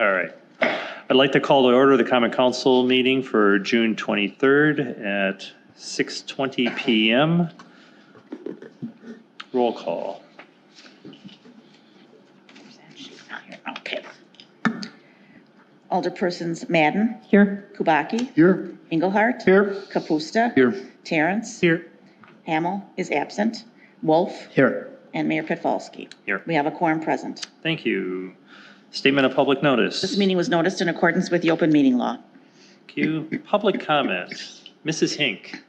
All right. I'd like to call to order the Common Council meeting for June 23rd at 6:20 p.m. Roll call. Okay. Alderpersons Madden. Here. Kubaki. Here. Engelhardt. Here. Kapusta. Here. Terrence. Here. Hamel is absent. Wolf. Here. And Mayor Petfalski. Here. We have a quorum present. Thank you. Statement of public notice. This meeting was noticed in accordance with the open meeting law. Thank you. Public comment. Mrs. Hink,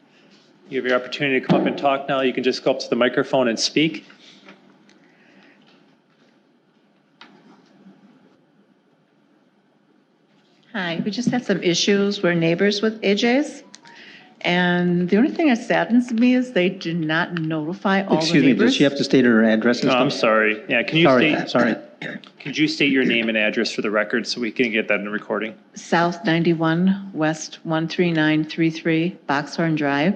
you have your opportunity to come up and talk now. You can just go up to the microphone and speak. Hi, we just had some issues. We're neighbors with AJ's. And the only thing that saddens me is they do not notify all the Excuse me, neighbors. does she have to state her address and No, I'm stuff? sorry. Yeah, can you Sorry. could you state your name and address for the record so we can get that in the recording? South 91, West 13933, Boxhorn Drive.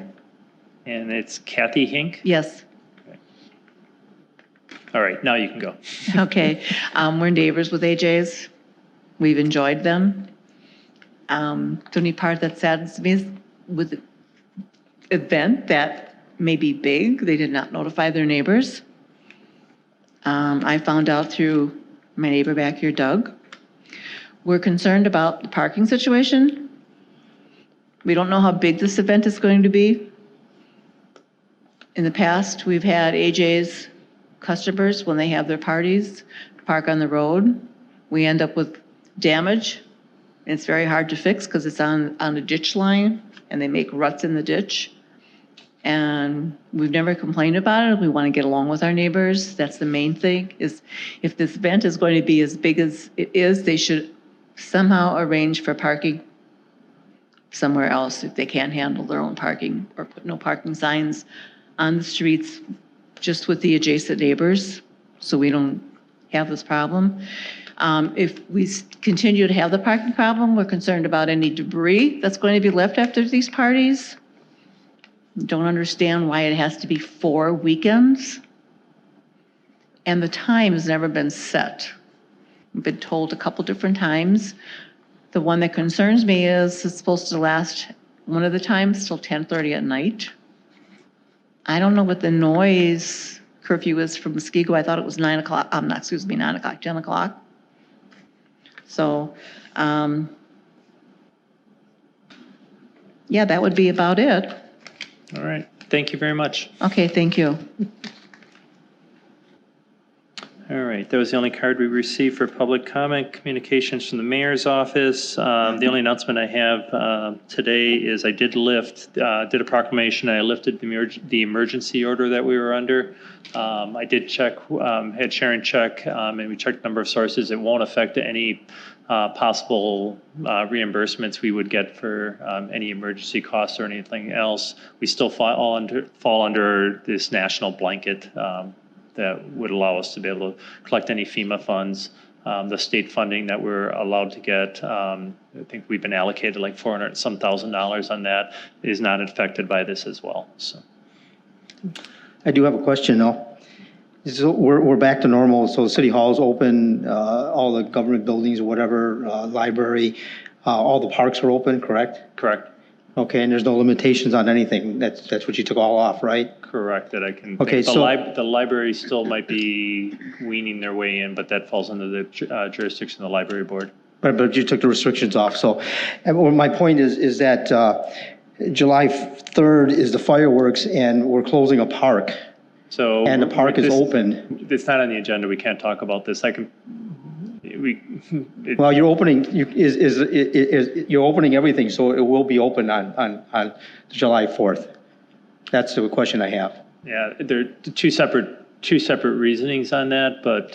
And it's Kathy Hink. Yes. All right, now you can go. Okay. We're neighbors with AJ's. We've enjoyed them. The only part that saddens me is with the event that may be big, they did not notify their neighbors. I found out through my neighbor back here, Doug. We're concerned about the parking situation. We don't know how big this event is going to be. In the past, we've had AJ's customers, when they have their parties, park on the road. We end up with damage. It's very hard to fix because it's on a ditch line and they make ruts in the ditch. And we've never complained about it. We want to get along with our neighbors. That's the main thing, is if this event is going to be as big as it is, they should somehow arrange for parking somewhere else if they can't handle their own parking, or put no parking signs on the streets just with the adjacent neighbors so we don't have this problem. If we continue to have the parking problem, we're concerned about any debris that's going to be left after these parties. Don't understand why it has to be 4 weekends. And the time has never been set. We've been told a couple different times. The one that concerns me is it's supposed to last one of the times till 10:30 at night. I don't know what the noise curfew is from Muskego. I thought it was 9 o'clock, 9 o'clock, 10 o'clock. So, yeah, that would be about it. All right, thank you very much. Okay, thank you. All right, that was the only card we received for public comment. Communications from the mayor's office. The only announcement I have today is I did a proclamation. I lifted the emergency order that we were under. I did check, had Sharon check, and we checked the number of sources. It won't affect any possible reimbursements we would get for any emergency costs or anything else. We still fall under this national blanket that would allow us to be able to collect any FEMA funds. The state funding that we're allowed to get, I think we've been allocated like $400,000 on that, is not affected by this as well. So, I do have a question though. So we're back to normal, so City Hall's open, all the government buildings or whatever, library, all the parks are open, correct? correct. Okay, and there's no limitations on anything, that's what you took all off, right? Correct, that I can. Okay, think. so- The library still might be weaning their way in, but that falls under the jurisdiction of the library board. But you took the restrictions off, so, and well, my point is that July 3rd is the fireworks and we're closing a park. So. And the park is open. It's not on the agenda, we can't talk about this. Well, you're opening, you're opening everything, so it will be open on July 4th. That's the question I have. Yeah, there are two separate reasonings on that, but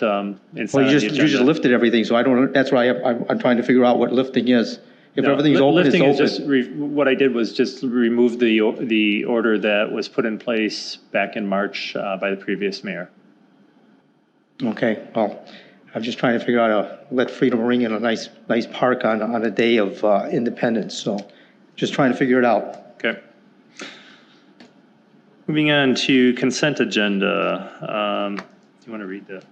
it's Well, not on you the just agenda. lifted everything, so I don't, that's why I'm trying to figure out what lifting is. If No, everything's open, it's lifting is just open. what I did was just remove the order that was put in place back in March by the previous mayor. Okay, well, I'm just trying to figure out let freedom ring in a nice park on a day of independence, so just trying to figure it out. Okay. Moving on to consent agenda. Do you want to read that?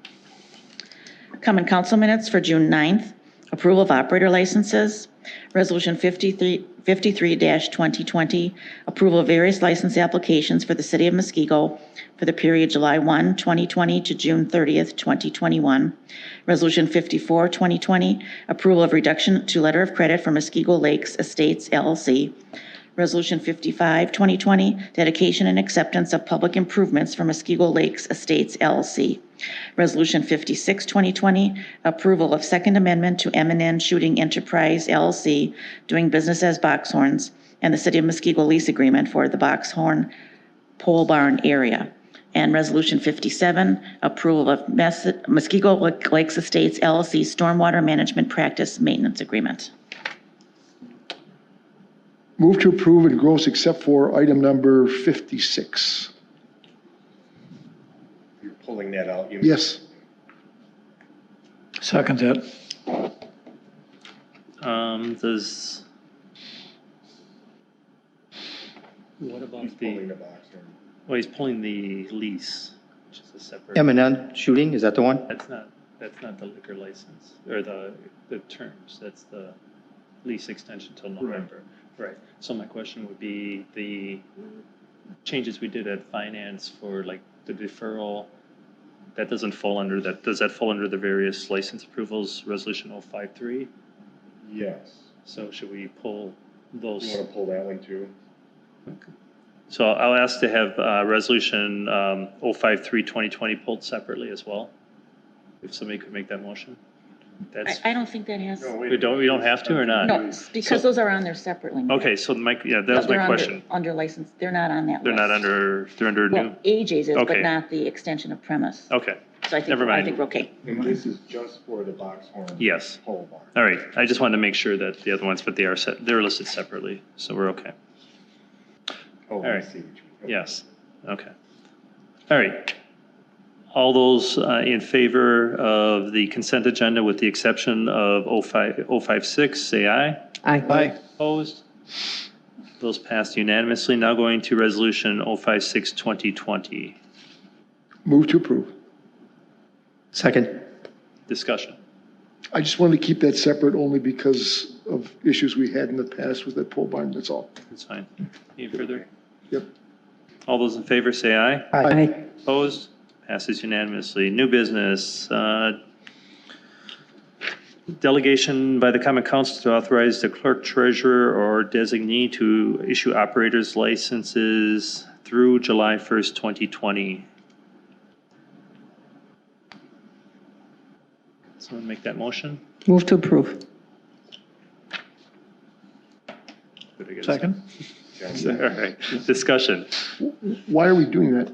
Common Council minutes for June 9th. Approval of operator licenses. Resolution 53-2020, approval of various license applications for the City of Muskego for the period July 1, 2020 to June 30th, 2021. Resolution 54-2020, approval of reduction to letter of credit for Muskego Lakes Estates LLC. Resolution 55-2020, dedication and acceptance of public improvements for Muskego Lakes Estates LLC. Resolution 56-2020, approval of Second Amendment to M&N Shooting Enterprise LLC, doing business as Boxhorns, and the City of Muskego lease agreement for the Boxhorn Pole Barn area. And Resolution 57, approval of Muskego Lakes Estates LLC Stormwater Management Practice Maintenance Agreement. Move to approve and gross except for item number 56. You're pulling that out? You- Yes. Second that. Does, what about He's pulling the, the box in. well, he's pulling the lease, which is a separate. M&N Shooting, is that the one? That's not the liquor license, or the terms, that's the lease extension till November. Right, so my question would be, the changes we did at finance for like the deferral, that doesn't fall under that, does that fall under the various license approvals, resolution 053? Yes. So should we pull those? You want to pull that one too? So I'll ask to have resolution 053-2020 pulled separately as well, if somebody could make that motion. That's, I don't think that has, we don't have to or not? no, because those are on there separately. Okay, so Mike, yeah, that was They're my under- question. Under license, they're not on that list. They're not under, they're under Well, new? AJ's is, but Okay. not the extension of premise. Okay, So I think, never mind. I think we're okay. And this is just for the Boxhorn. Yes. Pole barn. all right. I just wanted to make sure that the other ones, but they are set, they're listed separately, so we're okay. Oh, I right. see. Okay. Yes, okay. All right. All those in favor of the consent agenda with the exception of 056, say aye. Aye. Opposed? Those passed unanimously. Now going to resolution 056-2020. Move to approve. Second. Discussion. I just wanted to keep that separate only because of issues we had in the past with that pole barn, that's all. That's fine. Any further? Yep. All those in favor say aye. Aye. Opposed? Passes unanimously. New business. Delegation by the Common Council to authorize the clerk treasurer or designee to issue operators licenses through July 1st, 2020. Someone make that motion? Move to approve. Did I get a Second. second? All right. Discussion. Why are we doing that?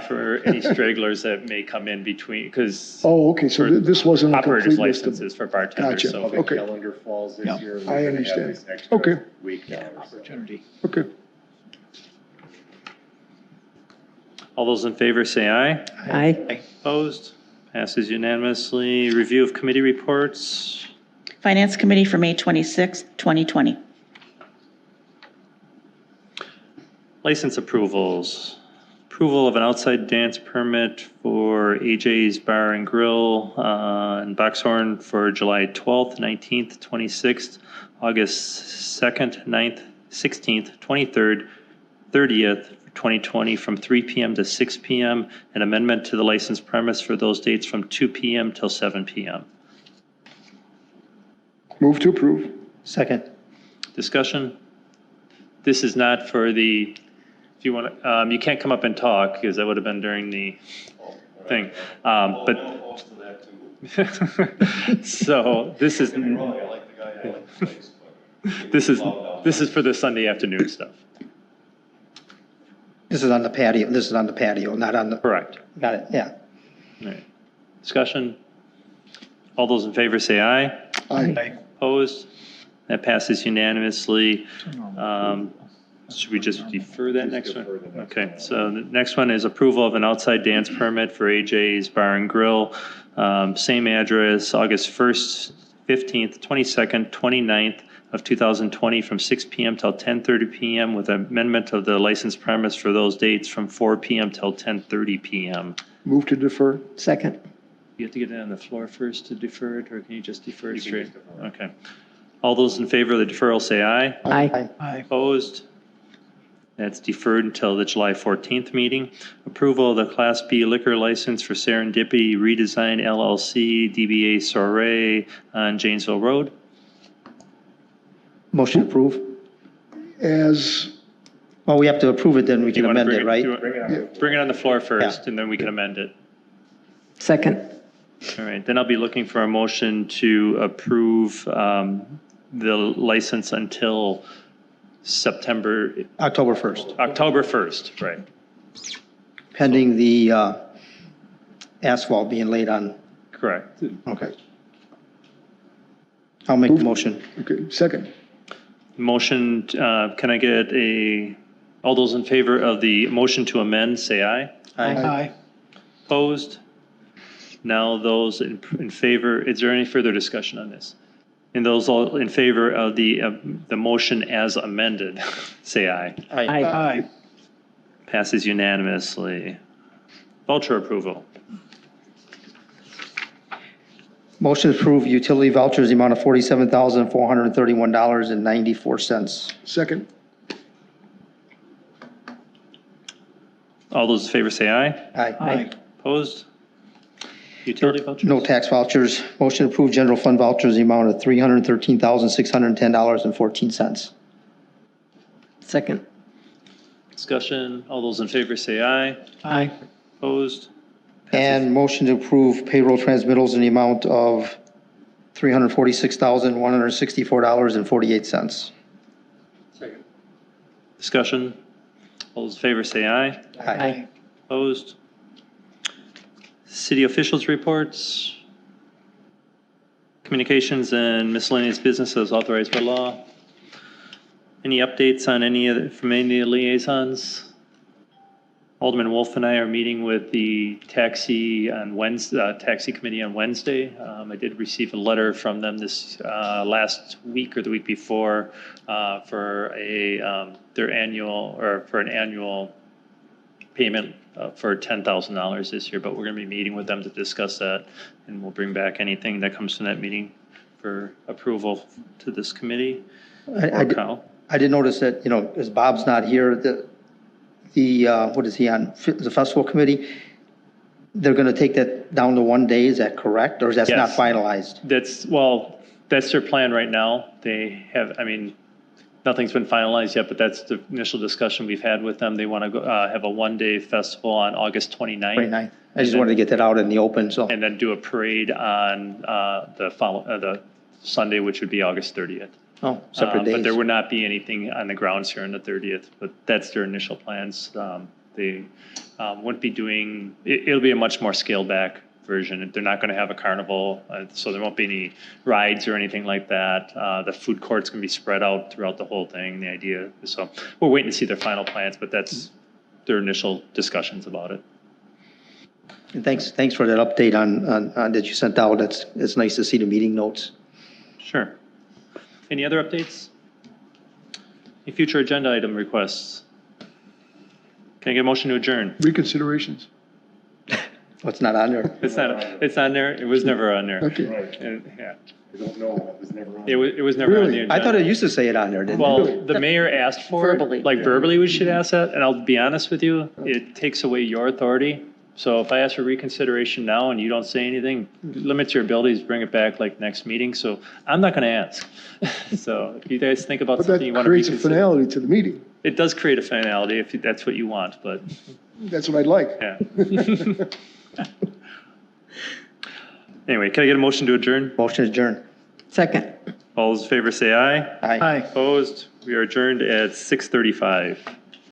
For any stragglers that may come in between, because Oh, okay, so this wasn't a operators complete list of. licenses for bartenders. Gotcha. So How the Okay. calendar falls this Yeah. year. we're I gonna have understand. this extra Okay. Week now or so. Opportunity. Okay. all those in favor say aye. Aye. Opposed? Passes unanimously. Review of committee reports. Finance Committee for May 26, 2020. License approvals. Approval of an outside dance permit for AJ's Bar and Grill in Boxhorn for July 12th, 19th, 26th, August 2nd, 9th, 16th, 23rd, 30th, 2020 from 3 p.m. to 6 p.m. An amendment to the license premise for those dates from 2 p.m. till 7 p.m. Move to approve. Second. Discussion? This is not for the, if you want to, you can't come up and talk because that would have been during the thing. But, so this is, this is for the Sunday afternoon stuff. This is on the patio, this is on the patio, not on the, Correct. got it, yeah. All right. Discussion? All those in favor say aye. Aye. Opposed? That passes unanimously. Should we just defer that next one? Okay, so the next one is approval of an outside dance permit for AJ's Bar and Grill. Same address, August 1st, 15th, 22nd, 29th of 2020 from 6 p.m. till 10:30 p.m. with amendment of the license premise for those dates from 4 p.m. till 10:30 p.m. Move to defer. Second. You have to get it on the floor first to defer it, or can you just defer it straight? Okay. All those in favor of the deferral say aye. Aye. Opposed? That's deferred until the July 14th meeting. Approval of the Class B liquor license for Serendipity Redesign LLC, DBA Soiree on Janesville Road. Motion approved. As, Well, we have to approve it, then we Do can you want to amend it, right? Bring it on the floor first, and then we can amend it. Second. All right, then I'll be looking for a motion to approve the license until October 1st, October 1st, right? pending the asphalt being laid on. Correct. Okay. I'll make the motion. okay, second. Motion, can I get all those in favor of the motion to amend, say aye. Aye. Opposed? Now those in favor, is there any further discussion on this? And those all in favor of the motion as amended, say aye. Aye. Passes unanimously. Voucher approval. Motion to approve utility vouchers, the amount of $47,431.94. Second. All those in favor say aye. Aye. Opposed? Utility vouchers? No tax vouchers. Motion to approve general fund vouchers, the amount of $313,610.14. Second. Discussion. All those in favor say aye. Aye. Opposed? And motion to approve payroll transmittals in the amount of $346,164.48. Discussion. All those in favor say aye. Aye. Opposed? City officials reports. Communications and miscellaneous business as authorized by law. Any updates on from any of the liaisons? Alderman Wolf and I are meeting with the taxi committee on Wednesday. I did receive a letter from them this last week or the week before for an annual payment for $10,000 this year, but we're going to be meeting with them to discuss that, and we'll bring back anything that comes from that meeting for approval to this committee. Kyle? I did notice that, as Bob's not here, what is he on, the festival committee? They're going to take that down to 1 day, is that correct? Or is that not Yes. finalized? That's their plan right now. They have, nothing's been finalized yet, but that's the initial discussion we've had with them. They want to go have a 1-day festival on August 29th. 29th. I just wanted to get that out in the open, so. And then do a parade on the Sunday, which would be August 30th. Oh, separate days. But there would not be anything on the grounds here on the 30th, but that's their initial plans. They wouldn't be doing, it'll be a much more scaled back version. They're not going to have a carnival, so there won't be any rides or anything like that. The food court's going to be spread out throughout the whole thing, the idea. So we're waiting to see their final plans, but that's their initial discussions about it. And thanks for that update on that you sent out. It's nice to see the meeting notes. Sure. Any other updates? Any future agenda item requests? Can I get a motion to adjourn? Reconsiderations. What's not on there? It's on there. It was never on there. Okay. Yeah. I don't know, it was never on. It was never on the Really? agenda. I thought it used to say it on there, didn't it? Well, the mayor asked for it. Verbally. Like verbally, we should ask that. And I'll be honest with you, it takes away your authority. So if I ask for reconsideration now and you don't say anything, limits your abilities to bring it back like next meeting. So I'm not going to ask. So if you guys think about But something you that want to creates a reconsider. finality to the meeting. It does create a finality if that's what you want, but That's what I'd like. yeah. Anyway, can I get a motion to adjourn? Motion adjourned. Second. All those in favor say aye. Aye. Opposed? We are adjourned at 6:35.